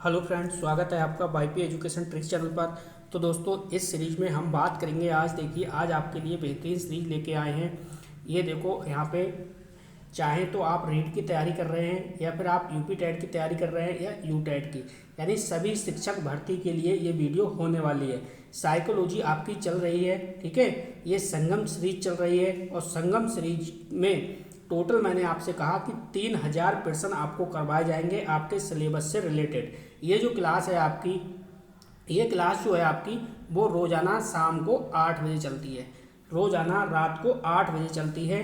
Hello friends, स्वागत है आपका वाईपी एजुकेशन ट्रिक्स चैनल पर। तो दोस्तों, इस सीरीज में हम बात करेंगे। आज देखिए, आज आपके लिए बेहतरीन सीरीज लेके आए हैं। ये देखो, यहाँ पे चाहें तो आप रीट की तैयारी कर रहे हैं या फिर आप यूपी टेट की तैयारी कर रहे हैं या यू टेट की, यानी सभी शिक्षक भर्ती के लिए ये वीडियो होने वाली है। साइकोलॉजी आपकी चल रही है, ठीक है। ये संगम सीरीज चल रही है और संगम सीरीज में टोटल मैंने आपसे कहा कि 3000 प्रश्न आपको करवाए जाएंगे आपके सिलेबस से रिलेटेड। ये जो क्लास है आपकी, ये क्लास जो है आपकी, वो रोज़ाना शाम को 8 बजे चलती है, रोज़ाना रात को 8 बजे चलती है।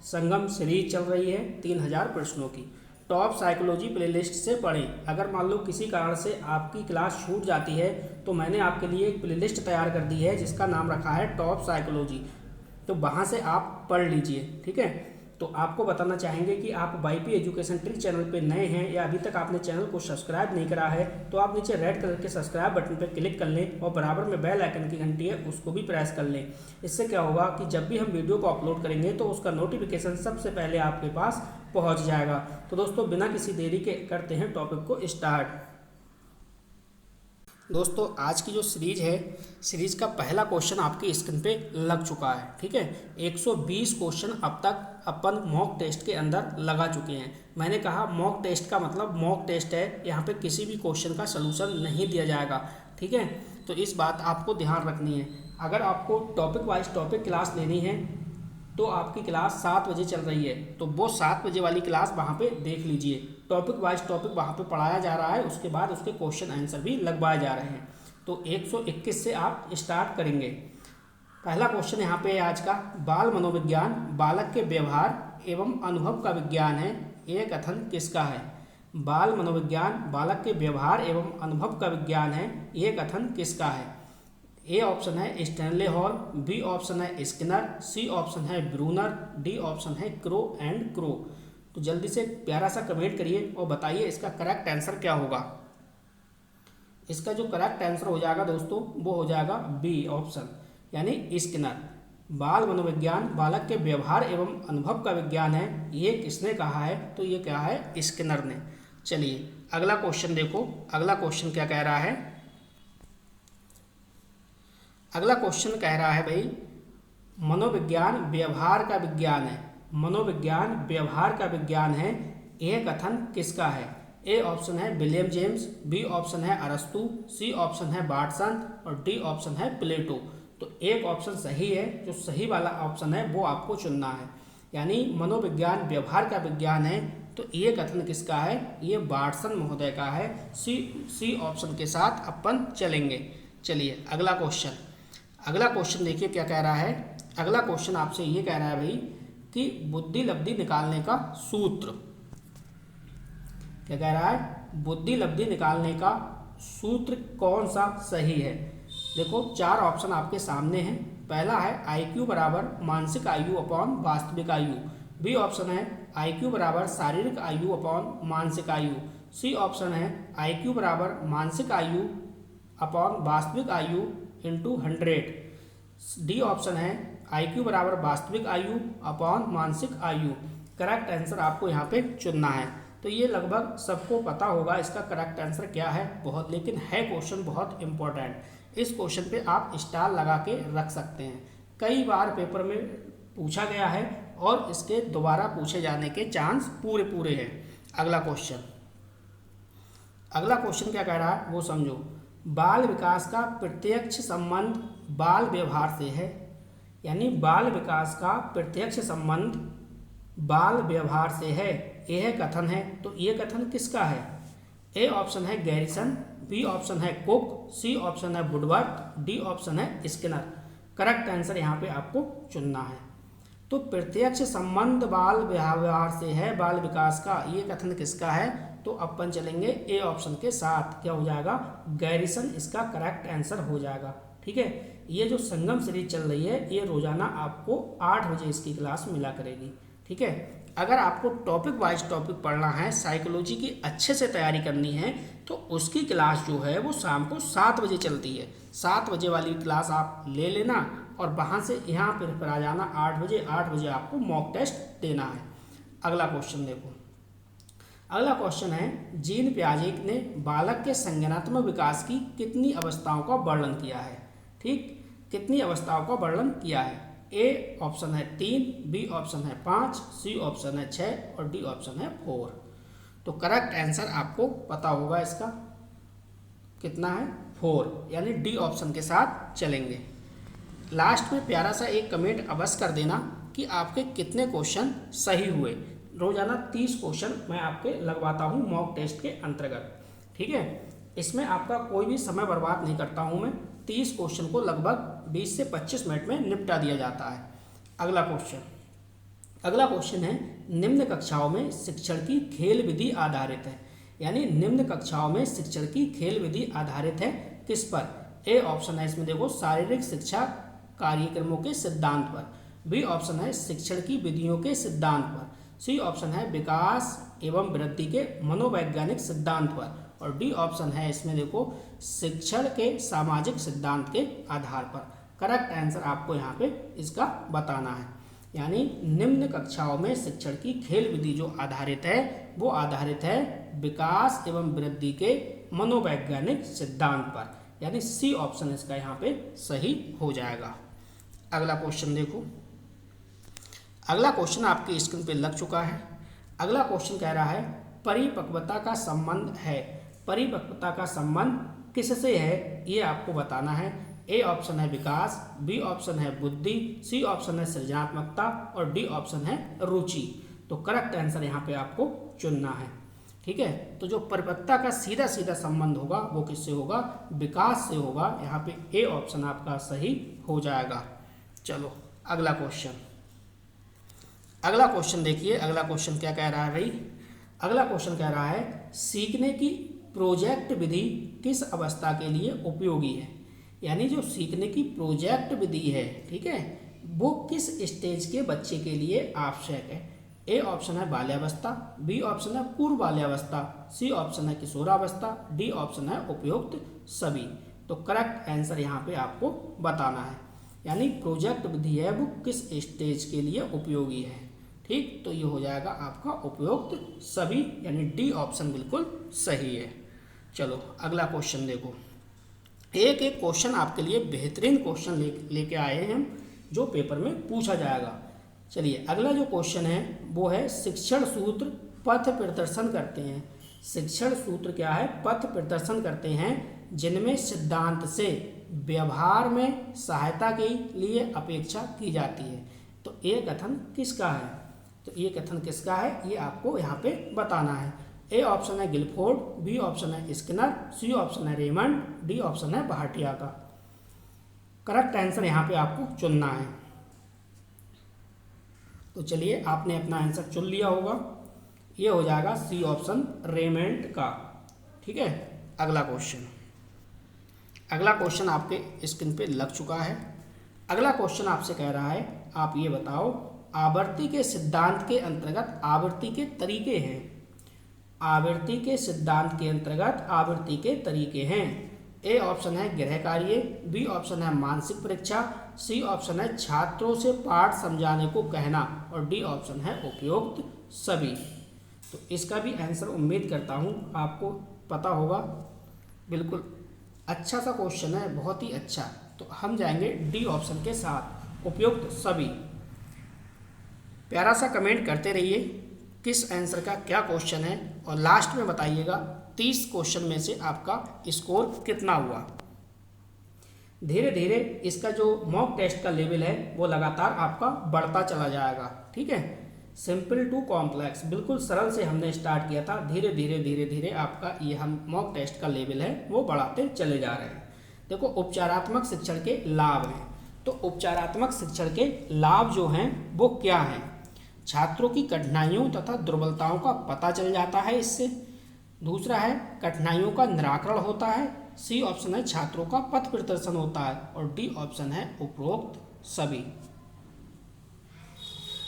संगम सीरीज चल रही है 3000 प्रश्नों की। टॉप साइकोलॉजी प्लेलिस्ट से पढ़ें। अगर मान लो किसी कारण से आपकी क्लास छूट जाती है तो मैंने आपके लिए एक प्लेलिस्ट तैयार कर दी है जिसका नाम रखा है टॉप साइकोलॉजी। तो वहाँ से आप पढ़ लीजिए, ठीक है। तो आपको बताना चाहेंगे कि आप वाईपी एजुकेशन ट्रिक चैनल पे नए हैं या अभी तक आपने चैनल को सब्सक्राइब नहीं करा है, तो आप नीचे रेड कलर के सब्सक्राइब बटन पे क्लिक कर लें और बराबर में बेल आइकन की घंटी है उसको भी प्रेस कर लें। इससे क्या होगा कि जब भी हम वीडियो को अपलोड करेंगे तो उसका नोटिफिकेशन सबसे पहले आपके पास पहुँच जाएगा। तो दोस्तों, बिना किसी देरी के करते हैं टॉपिक को स्टार्ट। दोस्तों, आज की जो सीरीज है, सीरीज का पहला क्वेश्चन आपकी स्क्रीन पे लग चुका है, ठीक है। 120 क्वेश्चन अब तक अपन मॉक टेस्ट के अंदर लगा चुके हैं। मैंने कहा मॉक टेस्ट का मतलब मॉक टेस्ट है, यहाँ पे किसी भी क्वेश्चन का सलूशन नहीं दिया जाएगा, ठीक है। तो इस बात आपको ध्यान रखनी है। अगर आपको टॉपिक वाइज टॉपिक क्लास लेनी है तो आपकी क्लास 7 बजे चल रही है, तो वो 7 बजे वाली क्लास वहाँ पे देख लीजिए। टॉपिक वाइज टॉपिक वहाँ पे पढ़ाया जा रहा है, उसके बाद उसके क्वेश्चन आंसर भी लगवाए जा रहे हैं। तो 121 से आप स्टार्ट करेंगे। पहला क्वेश्चन यहाँ पे आज का, बाल मनोविज्ञान बालक के व्यवहार एवं अनुभव का विज्ञान है, यह कथन किसका है। बाल मनोविज्ञान बालक के व्यवहार एवं अनुभव का विज्ञान है, यह कथन किसका है। ए ऑप्शन है स्टैनले हॉल, बी ऑप्शन है स्किनर, सी ऑप्शन है ब्रूनर, डी ऑप्शन है क्रो एंड क्रो। तो जल्दी से प्यारा सा कमेंट करिए और बताइए इसका करेक्ट आंसर क्या होगा। इसका जो करेक्ट आंसर हो जाएगा दोस्तों, वो हो जाएगा बी ऑप्शन, यानी स्किनर। बाल मनोविज्ञान बालक के व्यवहार एवं अनुभव का विज्ञान है, ये किसने कहा है, तो ये क्या है, स्किनर ने। चलिए अगला क्वेश्चन देखो। अगला क्वेश्चन क्या कह रहा है। अगला क्वेश्चन कह रहा है भाई, मनोविज्ञान व्यवहार का विज्ञान है, मनोविज्ञान व्यवहार का विज्ञान है, यह कथन किसका है। ए ऑप्शन है विलियम जेम्स, बी ऑप्शन है अरस्तु, सी ऑप्शन है वाटसन और डी ऑप्शन है प्लेटो। तो एक ऑप्शन सही है, जो सही वाला ऑप्शन है वो आपको चुनना है। यानी मनोविज्ञान व्यवहार का विज्ञान है, तो ये कथन किसका है, ये वाटसन महोदय का है। सी ऑप्शन के साथ अपन चलेंगे। चलिए अगला क्वेश्चन। अगला क्वेश्चन देखिए क्या कह रहा है। अगला क्वेश्चन आपसे ये कह रहा है भाई कि बुद्धि लब्धि निकालने का सूत्र। क्या कह रहा है, बुद्धि लब्धि निकालने का सूत्र कौन सा सही है। देखो 4 ऑप्शन आपके सामने हैं। पहला है IQ बराबर मानसिक आयु अपॉन वास्तविक आयु, बी ऑप्शन है IQ बराबर शारीरिक आयु अपॉन मानसिक आयु, सी ऑप्शन है IQ बराबर मानसिक आयु अपॉन वास्तविक आयु इंटू 100, डी ऑप्शन है IQ बराबर वास्तविक आयु अपॉन मानसिक आयु। करेक्ट आंसर आपको यहाँ पे चुनना है। तो ये लगभग सबको पता होगा इसका करेक्ट आंसर क्या है बहुत, लेकिन है क्वेश्चन बहुत इंपॉर्टेंट। इस क्वेश्चन पे आप स्टार लगा के रख सकते हैं। कई बार पेपर में पूछा गया है और इसके दोबारा पूछे जाने के चांस पूरे पूरे हैं। अगला क्वेश्चन। अगला क्वेश्चन क्या कह रहा है वो समझो। बाल विकास का प्रत्यक्ष संबंध बाल व्यवहार से है, यानी बाल विकास का प्रत्यक्ष संबंध बाल व्यवहार से है, यह कथन है। तो यह कथन किसका है। ए ऑप्शन है गैरिसन, बी ऑप्शन है कुक, सी ऑप्शन है वुडवर्थ, डी ऑप्शन है स्किनर। करेक्ट आंसर यहाँ पे आपको चुनना है। तो प्रत्यक्ष संबंध बाल व्यवहार से है बाल विकास का, ये कथन किसका है, तो अपन चलेंगे ए ऑप्शन के साथ। क्या हो जाएगा, गैरिसन इसका करेक्ट आंसर हो जाएगा, ठीक है। ये जो संगम सीरीज चल रही है, ये रोजाना आपको 8 बजे इसकी क्लास मिला करेगी, ठीक है। अगर आपको टॉपिक वाइज टॉपिक पढ़ना है, साइकोलॉजी की अच्छे से तैयारी करनी है, तो उसकी क्लास जो है वो शाम को 7 बजे चलती है। 7 बजे वाली क्लास आप ले लेना और वहाँ से यहाँ फिर आ जाना 8 बजे। 8 बजे आपको मॉक टेस्ट देना है। अगला क्वेश्चन देखो। अगला क्वेश्चन है, जीन पियाजेट ने बालक के संज्ञानात्मक विकास की कितनी अवस्थाओं का वर्णन किया है। ठीक, कितनी अवस्थाओं का वर्णन किया है। ए ऑप्शन है 3, बी ऑप्शन है 5, सी ऑप्शन है 6 और डी ऑप्शन है 4। तो करेक्ट आंसर आपको पता होगा इसका कितना है, 4, यानी डी ऑप्शन के साथ चलेंगे। लास्ट में प्यारा सा एक कमेंट अवश्य कर देना कि आपके कितने क्वेश्चन सही हुए। रोजाना 30 क्वेश्चन मैं आपके लगवाता हूँ मॉक टेस्ट के अंतर्गत। ठीक है, इसमें आपका कोई भी समय बर्बाद नहीं करता हूँ मैं। 30 क्वेश्चन को लगभग 20 से 25 मिनट में निपटा दिया जाता है। अगला क्वेश्चन है, निम्न कक्षाओं में शिक्षण की खेल विधि आधारित है। यानी निम्न कक्षाओं में शिक्षण की खेल विधि आधारित है किस पर। ए ऑप्शन है इसमें देखो शारीरिक शिक्षा कार्यक्रमों के सिद्धांत पर, बी ऑप्शन है शिक्षण की विधियों के सिद्धांत पर, सी ऑप्शन है विकास एवं वृद्धि के मनोवैज्ञानिक सिद्धांत पर, और डी ऑप्शन है इसमें देखो शिक्षण के सामाजिक सिद्धांत के आधार पर। करेक्ट आंसर आपको यहाँ पे इसका बताना है। यानी निम्न कक्षाओं में शिक्षण की खेल विधि जो आधारित है वो आधारित है विकास एवं वृद्धि के मनोवैज्ञानिक सिद्धांत पर, यानी सी ऑप्शन इसका यहाँ पे सही हो जाएगा। अगला क्वेश्चन देखो, अगला क्वेश्चन आपकी स्क्रीन पे लग चुका है। अगला क्वेश्चन कह रहा है परिपक्वता का संबंध है। परिपक्वता का संबंध किससे है ये आपको बताना है। ए ऑप्शन है विकास, बी ऑप्शन है बुद्धि, सी ऑप्शन है सृजनात्मकता और डी ऑप्शन है रुचि। तो करेक्ट आंसर यहाँ पे आपको चुनना है। ठीक है, तो जो परिपक्वता का सीधा सीधा संबंध होगा वो किससे होगा, विकास से होगा। यहाँ पे ए ऑप्शन आपका सही हो जाएगा। चलो अगला क्वेश्चन देखिए। अगला क्वेश्चन क्या कह रहा है भाई, अगला क्वेश्चन कह रहा है सीखने की प्रोजेक्ट विधि किस अवस्था के लिए उपयोगी है। यानी जो सीखने की प्रोजेक्ट विधि है, ठीक है, वो किस स्टेज के बच्चे के लिए आवश्यक है। ए ऑप्शन है बाल्यावस्था, बी ऑप्शन है पूर्व बाल्यावस्था, सी ऑप्शन है किशोरावस्था, डी ऑप्शन है उपयुक्त सभी। तो करेक्ट आंसर यहाँ पे आपको बताना है। यानी प्रोजेक्ट विधि है वो किस स्टेज के लिए उपयोगी है। ठीक, तो ये हो जाएगा आपका उपयुक्त सभी, यानी डी ऑप्शन बिल्कुल सही है। चलो अगला क्वेश्चन देखो। एक एक क्वेश्चन आपके लिए बेहतरीन क्वेश्चन लेके आए हैं हम, जो पेपर में पूछा जाएगा। चलिए अगला जो क्वेश्चन है वो है शिक्षण सूत्र पथ प्रदर्शन करते हैं। शिक्षण सूत्र क्या है, पथ प्रदर्शन करते हैं जिनमें सिद्धांत से व्यवहार में सहायता के लिए अपेक्षा की जाती है। तो ये कथन किसका है, तो ये कथन किसका है ये आपको यहाँ पे बताना है। ए ऑप्शन है गिलफोर्ड, बी ऑप्शन है स्किनर, सी ऑप्शन है रेमंड, डी ऑप्शन है भाटिया का। करेक्ट आंसर यहाँ पे आपको चुनना है। तो चलिए आपने अपना आंसर चुन लिया होगा, ये हो जाएगा सी ऑप्शन रेमंड का। ठीक है, अगला क्वेश्चन आपके स्क्रीन पे लग चुका है। अगला क्वेश्चन आपसे कह रहा है आप ये बताओ आवृत्ति के सिद्धांत के अंतर्गत आवृत्ति के तरीके हैं। आवृत्ति के सिद्धांत के अंतर्गत आवृत्ति के तरीके हैं। ए ऑप्शन है गृह कार्य, बी ऑप्शन है मानसिक परीक्षा, सी ऑप्शन है छात्रों से पाठ समझाने को कहना और डी ऑप्शन है उपयुक्त सभी। तो इसका भी आंसर उम्मीद करता हूँ आपको पता होगा। बिल्कुल अच्छा सा क्वेश्चन है, बहुत ही अच्छा। तो हम जाएंगे डी ऑप्शन के साथ, उपयुक्त सभी। प्यारा सा कमेंट करते रहिए किस आंसर का क्या क्वेश्चन है और लास्ट में बताइएगा 30 क्वेश्चन में से आपका स्कोर कितना हुआ। धीरे धीरे इसका जो मॉक टेस्ट का लेवल है वो लगातार आपका बढ़ता चला जाएगा। ठीक है, सिंपल टू कॉम्प्लेक्स, बिल्कुल सरल से हमने स्टार्ट किया था। धीरे धीरे आपका ये हम मॉक टेस्ट का लेवल है वो बढ़ाते चले जा रहे हैं। देखो उपचारात्मक शिक्षण के लाभ हैं, तो उपचारात्मक शिक्षण के लाभ जो हैं वो क्या हैं। छात्रों की कठिनाइयों तथा दुर्बलताओं का पता चल जाता है इससे। दूसरा है कठिनाइयों का निराकरण होता है। सी ऑप्शन है छात्रों का पथ प्रदर्शन होता है और डी ऑप्शन है उपरोक्त सभी।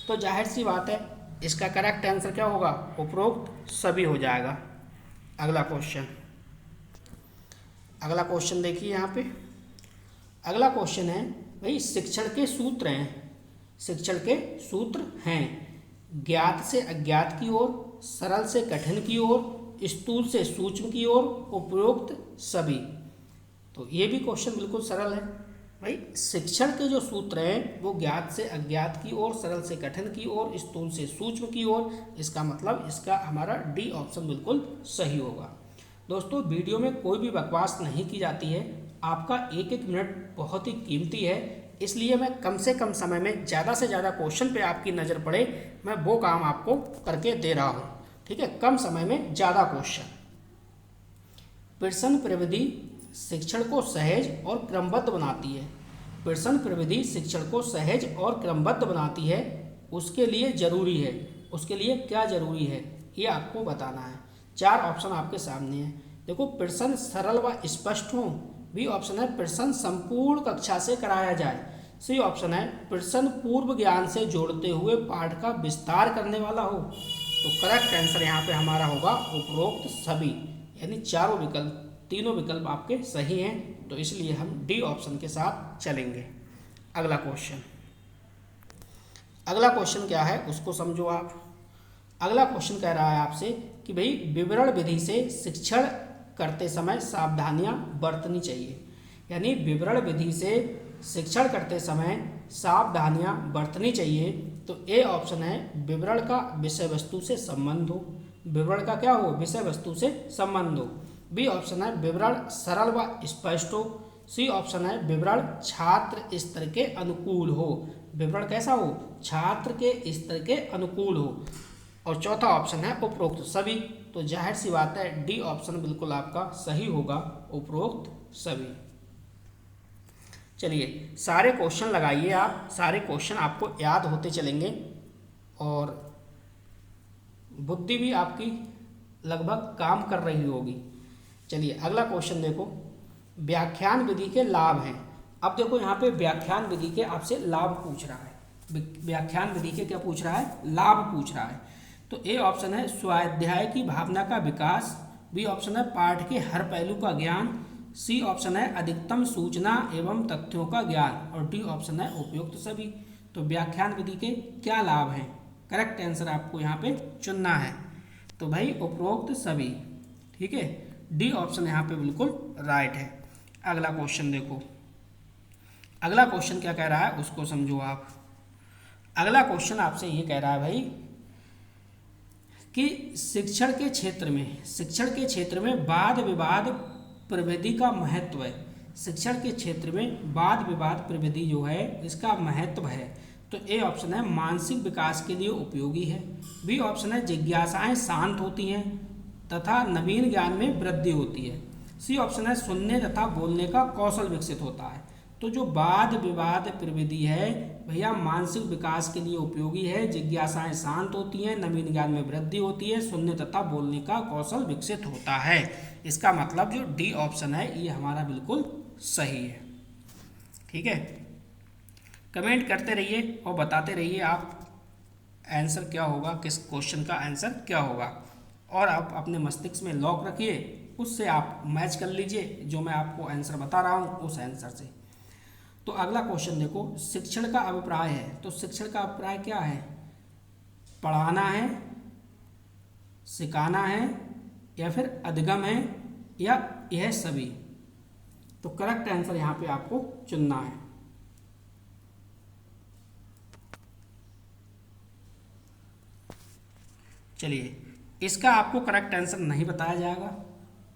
तो जाहिर सी बात है इसका करेक्ट आंसर क्या होगा, उपरोक्त सभी हो जाएगा। अगला क्वेश्चन देखिए यहाँ पे। अगला क्वेश्चन है भाई शिक्षण के सूत्र हैं। शिक्षण के सूत्र हैं ज्ञात से अज्ञात की ओर, सरल से कठिन की ओर, स्थूल से सूक्ष्म की ओर, उपरोक्त सभी। तो ये भी क्वेश्चन बिल्कुल सरल है भाई। शिक्षण के जो सूत्र हैं वो ज्ञात से अज्ञात की ओर, सरल से कठिन की ओर, स्थूल से सूक्ष्म की ओर। इसका मतलब इसका हमारा डी ऑप्शन बिल्कुल सही होगा। दोस्तों वीडियो में कोई भी बकवास नहीं की जाती है, आपका एक एक मिनट बहुत ही कीमती है, इसलिए मैं कम से कम समय में ज़्यादा से ज़्यादा क्वेश्चन पे आपकी नज़र पड़े मैं वो काम आपको करके दे रहा हूँ। ठीक है, कम समय में ज़्यादा क्वेश्चन। पियर्सन प्रविधि शिक्षण को सहज और क्रमबद्ध बनाती है। पियर्सन प्रविधि शिक्षण को सहज और क्रमबद्ध बनाती है। उसके लिए जरूरी है, उसके लिए क्या जरूरी है ये आपको बताना है। 4 ऑप्शन आपके सामने हैं। देखो, पियर्सन सरल व स्पष्ट हो। बी ऑप्शन है पियर्सन संपूर्ण कक्षा से कराया जाए। सी ऑप्शन है पियर्सन पूर्व ज्ञान से जोड़ते हुए पाठ का विस्तार करने वाला हो। तो करेक्ट आंसर यहाँ पे हमारा होगा उपरोक्त सभी, यानी चारों विकल्प, तीनों विकल्प आपके सही हैं, तो इसलिए हम डी ऑप्शन के साथ चलेंगे। अगला क्वेश्चन, अगला क्वेश्चन क्या है उसको समझो आप। अगला क्वेश्चन कह रहा है आपसे कि भाई विवरण विधि से शिक्षण करते समय सावधानियां बरतनी चाहिए, यानी विवरण विधि से शिक्षण करते समय सावधानियां बरतनी चाहिए। तो ए ऑप्शन है विवरण का विषय वस्तु से संबंध हो। विवरण का क्या हो? विषय वस्तु से संबंध हो। बी ऑप्शन है विवरण सरल व स्पष्ट हो। सी ऑप्शन है विवरण छात्र स्तर के अनुकूल हो। विवरण कैसा हो? छात्र के स्तर के अनुकूल हो। और चौथा ऑप्शन है उपरोक्त सभी। तो जाहिर सी बात है डी ऑप्शन बिल्कुल आपका सही होगा, उपरोक्त सभी। चलिए सारे क्वेश्चन लगाइए आप, सारे क्वेश्चन आपको याद होते चलेंगे और बुद्धि भी आपकी लगभग काम कर रही होगी। चलिए अगला क्वेश्चन देखो, व्याख्यान विधि के लाभ हैं। अब देखो यहाँ पे व्याख्यान विधि के आपसे लाभ पूछ रहा है। व्याख्यान विधि के क्या पूछ रहा है? लाभ पूछ रहा है। तो ए ऑप्शन है स्वाध्याय की भावना का विकास। बी ऑप्शन है पाठ के हर पहलू का ज्ञान। सी ऑप्शन है अधिकतम सूचना एवं तथ्यों का ज्ञान। और डी ऑप्शन है उपयुक्त सभी। तो व्याख्यान विधि के क्या लाभ हैं? करेक्ट आंसर आपको यहाँ पे चुनना है। तो भाई उपरोक्त सभी, ठीक है, डी ऑप्शन यहाँ पे बिल्कुल राइट है। अगला क्वेश्चन देखो, अगला क्वेश्चन क्या कह रहा है उसको समझो आप। अगला क्वेश्चन आपसे ये कह रहा है भाई कि शिक्षण के क्षेत्र में वाद विवाद प्रविधि का महत्व है। शिक्षण के क्षेत्र में वाद विवाद प्रविधि जो है इसका महत्व है। तो ए ऑप्शन है मानसिक विकास के लिए उपयोगी है। बी ऑप्शन है जिज्ञासाएं शांत होती हैं तथा नवीन ज्ञान में वृद्धि होती है। सी ऑप्शन है सुनने तथा बोलने का कौशल विकसित होता है। तो जो वाद विवाद प्रविधि है भैया मानसिक विकास के लिए उपयोगी है, जिज्ञासाएं शांत होती हैं, नवीन ज्ञान में वृद्धि होती है, सुनने तथा बोलने का कौशल विकसित होता है। इसका मतलब जो डी ऑप्शन है ये हमारा बिल्कुल सही है। ठीक है, कमेंट करते रहिए और बताते रहिए आप आंसर क्या होगा, किस क्वेश्चन का आंसर क्या होगा, और आप अपने मस्तिष्क में लॉक रखिए, उससे आप मैच कर लीजिए जो मैं आपको आंसर बता रहा हूँ उस आंसर से। तो अगला क्वेश्चन देखो, शिक्षण का अभिप्राय है। तो शिक्षण का अभिप्राय क्या है? पढ़ाना है, सिखाना है, या फिर अधिगम है, या यह सभी। तो करेक्ट आंसर यहाँ पे आपको चुनना है। चलिए इसका आपको करेक्ट आंसर नहीं बताया जाएगा,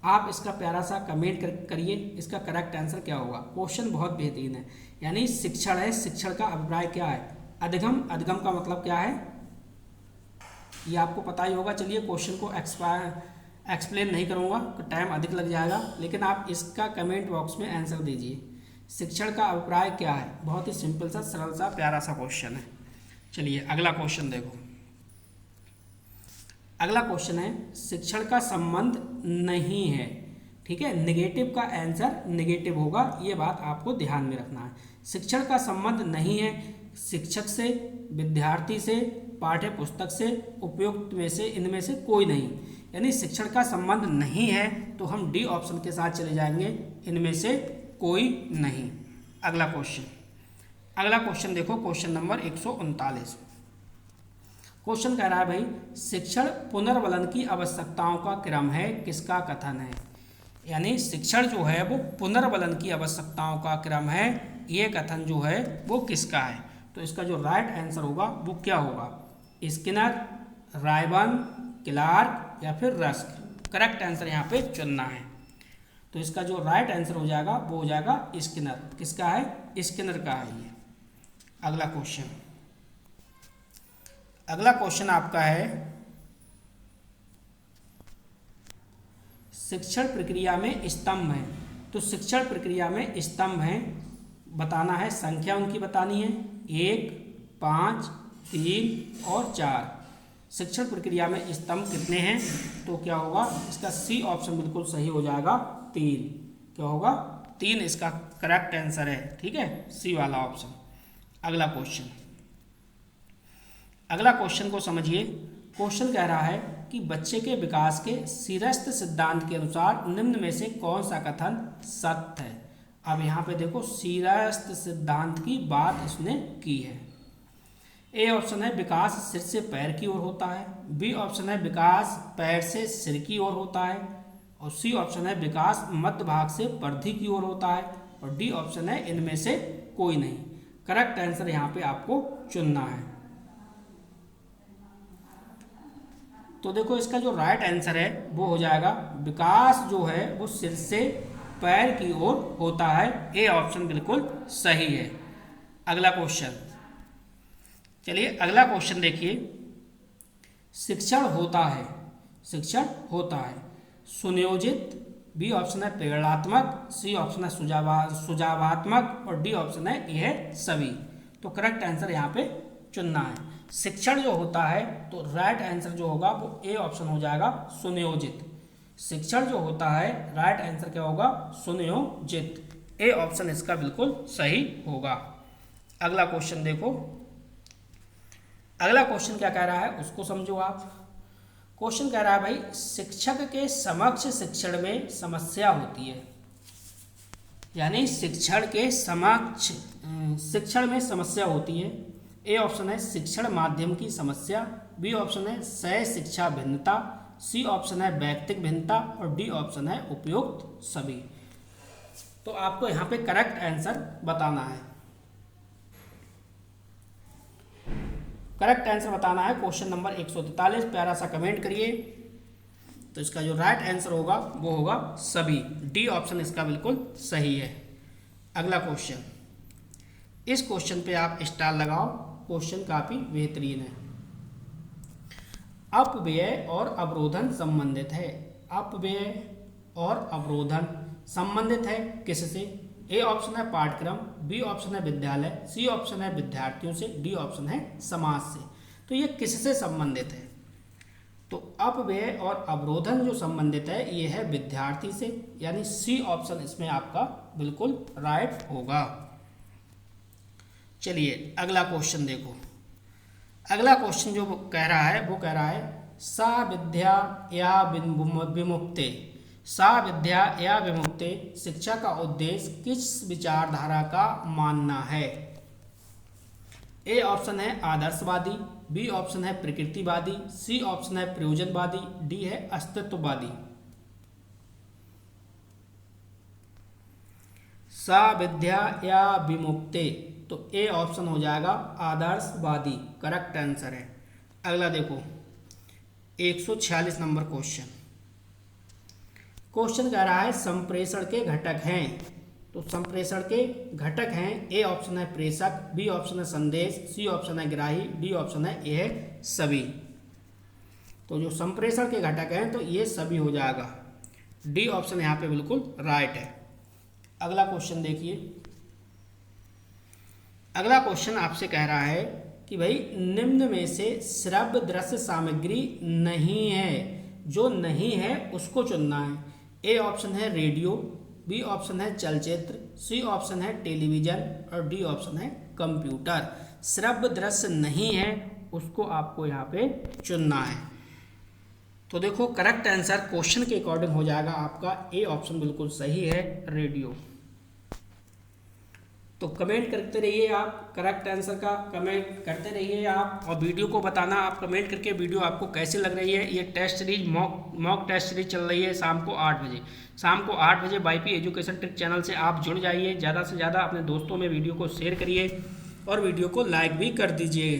आप इसका प्यारा सा कमेंट करिए इसका करेक्ट आंसर क्या होगा। क्वेश्चन बहुत बेहतरीन है, यानी शिक्षण है, शिक्षण का अभिप्राय क्या है? अधिगम, अधिगम का मतलब क्या है ये आपको पता ही होगा। चलिए क्वेश्चन को एक्सप्लेन नहीं करूँगा, टाइम अधिक लग जाएगा, लेकिन आप इसका कमेंट बॉक्स में आंसर दीजिए। शिक्षण का अभिप्राय क्या है? बहुत ही सिंपल सा, सरल सा, प्यारा सा क्वेश्चन है। चलिए अगला क्वेश्चन देखो, अगला क्वेश्चन है शिक्षण का संबंध नहीं है। ठीक है, नेगेटिव का आंसर नेगेटिव होगा, ये बात आपको ध्यान में रखना है। शिक्षण का संबंध नहीं है शिक्षक से, विद्यार्थी से, पाठ्य पुस्तक से, उपयुक्त में से, इनमें से कोई नहीं। यानी शिक्षण का संबंध नहीं है तो हम डी ऑप्शन के साथ चले जाएंगे, इनमें से कोई नहीं। अगला क्वेश्चन, अगला क्वेश्चन देखो, क्वेश्चन नंबर 139। क्वेश्चन कह रहा है भाई शिक्षण पुनर्वलन की आवश्यकताओं का क्रम है, किसका कथन है। यानी शिक्षण जो है वो पुनर्वलन की आवश्यकताओं का क्रम है, ये कथन जो है वो किसका है। तो इसका जो राइट आंसर होगा वो क्या होगा, स्किनर, रायबर्न, क्लार्क या फिर रस्क। करेक्ट आंसर यहाँ पे चुनना है। तो इसका जो राइट आंसर हो जाएगा वो हो जाएगा स्किनर। किसका है, स्किनर का है ये। अगला क्वेश्चन, अगला क्वेश्चन आपका है शिक्षण प्रक्रिया में स्तंभ हैं। तो शिक्षण प्रक्रिया में स्तंभ हैं, बताना है, संख्या उनकी बतानी है, 1, 5, 3 और 4। शिक्षण प्रक्रिया में स्तंभ कितने हैं, तो क्या होगा, इसका सी ऑप्शन बिल्कुल सही हो जाएगा, 3। क्या होगा, 3 इसका करेक्ट आंसर है। ठीक है, सी वाला ऑप्शन। अगला क्वेश्चन, अगला क्वेश्चन को समझिए। क्वेश्चन कह रहा है कि बच्चे के विकास के शीर्षस्थ सिद्धांत के अनुसार निम्न में से कौन सा कथन सत्य है। अब यहाँ पे देखो शीर्षस्थ सिद्धांत की बात इसने की है। ए ऑप्शन है विकास सिर से पैर की ओर होता है, बी ऑप्शन है विकास पैर से सिर की ओर होता है, और सी ऑप्शन है विकास मध्य भाग से परिधि की ओर होता है, और डी ऑप्शन है इनमें से कोई नहीं। करेक्ट आंसर यहाँ पे आपको चुनना है। तो देखो इसका जो राइट आंसर है वो हो जाएगा विकास जो है वो सिर से पैर की ओर होता है। ए ऑप्शन बिल्कुल सही है। अगला क्वेश्चन, चलिए अगला क्वेश्चन देखिए। शिक्षण होता है, शिक्षण होता है सुनियोजित, बी ऑप्शन है प्रेरणात्मक, सी ऑप्शन है सुझावात्मक, और डी ऑप्शन है यह सभी। तो करेक्ट आंसर यहाँ पे चुनना है। शिक्षण जो होता है तो राइट आंसर जो होगा वो ए ऑप्शन हो जाएगा सुनियोजित। शिक्षण जो होता है राइट आंसर क्या होगा, सुनियोजित। ए ऑप्शन इसका बिल्कुल सही होगा। अगला क्वेश्चन देखो, अगला क्वेश्चन क्या कह रहा है उसको समझो आप। क्वेश्चन कह रहा है भाई शिक्षक के समक्ष शिक्षण में समस्या होती है। यानी शिक्षण के समक्ष शिक्षण में समस्या होती है। ए ऑप्शन है शिक्षण माध्यम की समस्या, बी ऑप्शन है सह शिक्षा भिन्नता, सी ऑप्शन है वैयक्तिक भिन्नता, और डी ऑप्शन है उपयुक्त सभी। तो आपको यहाँ पे करेक्ट आंसर बताना है। करेक्ट आंसर बताना है क्वेश्चन नंबर 143। प्यारा सा कमेंट करिए। तो इसका जो राइट आंसर होगा वो होगा सभी। डी ऑप्शन इसका बिल्कुल सही है। अगला क्वेश्चन, इस क्वेश्चन पे आप स्टार लगाओ, क्वेश्चन काफी बेहतरीन है। अपव्यय और अवरोधन संबंधित है। अपव्यय और अवरोधन संबंधित है किससे। ए ऑप्शन है पाठ्यक्रम, बी ऑप्शन है विद्यालय, सी ऑप्शन है विद्यार्थियों से, डी ऑप्शन है समाज से। तो ये किससे संबंधित है, तो अपव्यय और अवरोधन जो संबंधित है ये है विद्यार्थी से, यानी सी ऑप्शन इसमें आपका बिल्कुल राइट होगा। चलिए अगला क्वेश्चन देखो। अगला क्वेश्चन जो कह रहा है वो कह रहा है सा विद्या या विमुक्ते, सा विद्या या विमुक्ते शिक्षा का उद्देश्य किस विचारधारा का मानना है। ए ऑप्शन है आदर्शवादी, बी ऑप्शन है प्रकृतिवादी, सी ऑप्शन है प्रयोजनवादी, डी है अस्तित्ववादी। सा विद्या या विमुक्ते, तो ए ऑप्शन हो जाएगा आदर्शवादी। करेक्ट आंसर है। अगला देखो 146 नंबर क्वेश्चन। क्वेश्चन कह रहा है संप्रेषण के घटक हैं। तो संप्रेषण के घटक हैं, ए ऑप्शन है प्रेषक, बी ऑप्शन है संदेश, सी ऑप्शन है ग्राही, डी ऑप्शन है ये सभी। तो जो संप्रेषण के घटक हैं तो ये सभी हो जाएगा। डी ऑप्शन यहाँ पे बिल्कुल राइट है। अगला क्वेश्चन देखिए। अगला क्वेश्चन आपसे कह रहा है कि भाई निम्न में से श्रव्य दृश्य सामग्री नहीं है, जो नहीं है उसको चुनना है। ए ऑप्शन है रेडियो, बी ऑप्शन है चलचित्र, सी ऑप्शन है टेलीविजन, और डी ऑप्शन है कंप्यूटर। श्रव्य दृश्य नहीं है उसको आपको यहाँ पे चुनना है। तो देखो करेक्ट आंसर क्वेश्चन के अकॉर्डिंग हो जाएगा आपका ए ऑप्शन बिल्कुल सही है, रेडियो। तो कमेंट करते रहिए आप, करेक्ट आंसर का कमेंट करते रहिए आप, और वीडियो को बताना आप कमेंट करके वीडियो आपको कैसी लग रही है। ये test series mock test series चल रही है शाम को 8 बजे। शाम को 8 बजे YP एजुकेशन ट्रिक चैनल से आप जुड़ जाइए। ज़्यादा से ज़्यादा अपने दोस्तों में वीडियो को शेयर करिए और वीडियो को लाइक भी कर दीजिए।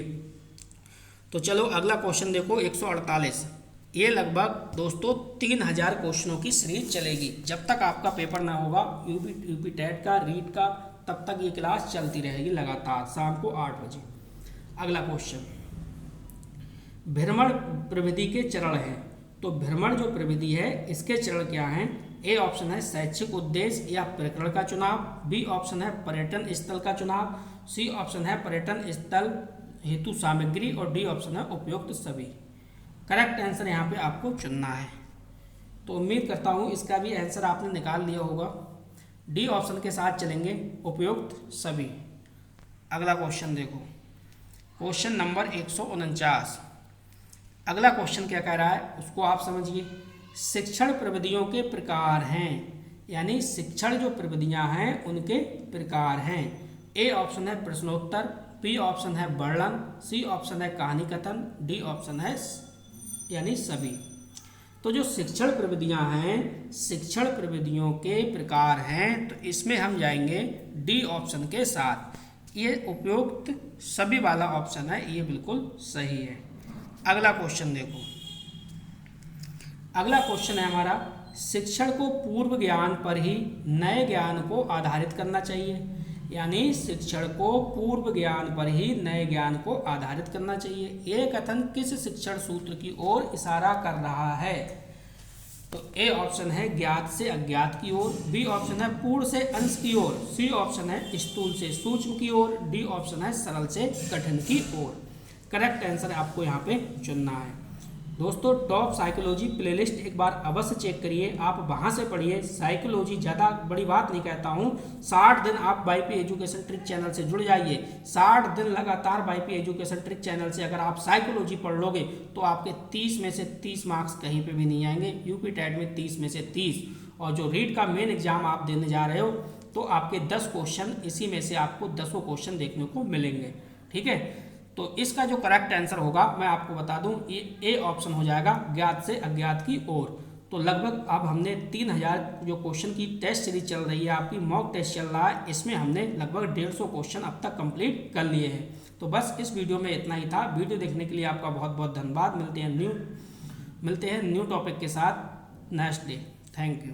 तो चलो अगला क्वेश्चन देखो 148। ये लगभग दोस्तों 3000 क्वेश्चनों की सीरीज चलेगी। जब तक आपका पेपर ना होगा यूपी टेट का, रीट का, तब तक ये क्लास चलती रहेगी लगातार शाम को 8 बजे। अगला क्वेश्चन, भ्रमण प्रविधि के चरण हैं। तो भ्रमण जो प्रविधि है इसके चरण क्या हैं? ए ऑप्शन है शैक्षिक उद्देश्य या प्रकरण का चुनाव, बी ऑप्शन है पर्यटन स्थल का चुनाव, सी ऑप्शन है पर्यटन स्थल हेतु सामग्री, और डी ऑप्शन है उपयुक्त सभी। करेक्ट आंसर यहाँ पे आपको चुनना है। तो उम्मीद करता हूँ इसका भी आंसर आपने निकाल लिया होगा। डी ऑप्शन के साथ चलेंगे, उपयुक्त सभी। अगला क्वेश्चन देखो, क्वेश्चन नंबर 149। अगला क्वेश्चन क्या कह रहा है उसको आप समझिए। शिक्षण प्रविधियों के प्रकार हैं, यानी शिक्षण जो प्रविधियां हैं उनके प्रकार हैं। ए ऑप्शन है प्रश्नोत्तर, बी ऑप्शन है वर्णन, सी ऑप्शन है कहानी कथन, डी ऑप्शन है यानी सभी। तो जो शिक्षण प्रविधियां हैं, शिक्षण प्रविधियों के प्रकार हैं, तो इसमें हम जाएंगे डी ऑप्शन के साथ। ये उपयुक्त सभी वाला ऑप्शन है, ये बिल्कुल सही है। अगला क्वेश्चन देखो, अगला क्वेश्चन है हमारा, शिक्षण को पूर्व ज्ञान पर ही नए ज्ञान को आधारित करना चाहिए। यानी शिक्षण को पूर्व ज्ञान पर ही नए ज्ञान को आधारित करना चाहिए। ये कथन किस शिक्षण सूत्र की ओर इशारा कर रहा है? तो ए ऑप्शन है ज्ञात से अज्ञात की ओर, बी ऑप्शन है पूर्ण से अंश की ओर, सी ऑप्शन है स्थूल से सूक्ष्म की ओर, डी ऑप्शन है सरल से कठिन की ओर। करेक्ट आंसर आपको यहाँ पे चुनना है। दोस्तों टॉप साइकोलॉजी प्लेलिस्ट एक बार अवश्य चेक करिए, आप वहाँ से पढ़िए। साइकोलॉजी ज़्यादा बड़ी बात नहीं कहता हूँ। 60 दिन आप YP एजुकेशन ट्रिक चैनल से जुड़ जाइए। 60 दिन लगातार YP एजुकेशन ट्रिक चैनल से अगर आप साइकोलॉजी पढ़ लोगे तो आपके 30 में से 30 मार्क्स कहीं पे भी नहीं आएंगे। यूपी टेट में 30 में से 30, और जो रीट का मेन एग्जाम आप देने जा रहे हो तो आपके 10 क्वेश्चन, इसी में से आपको 10 क्वेश्चन देखने को मिलेंगे। ठीक है, तो इसका जो करेक्ट आंसर होगा मैं आपको बता दूं, ये ए ऑप्शन हो जाएगा ज्ञात से अज्ञात की ओर। तो लगभग अब हमने 3000 जो क्वेश्चन की टेस्ट सीरीज चल रही है, आपकी मॉक टेस्ट चल रहा है, इसमें हमने लगभग 150 क्वेश्चन अब तक कंप्लीट कर लिए हैं। तो बस इस वीडियो में इतना ही था। वीडियो देखने के लिए आपका बहुत बहुत धन्यवाद। मिलते हैं न्यू टॉपिक के साथ नेक्स्ट डे। Thank you.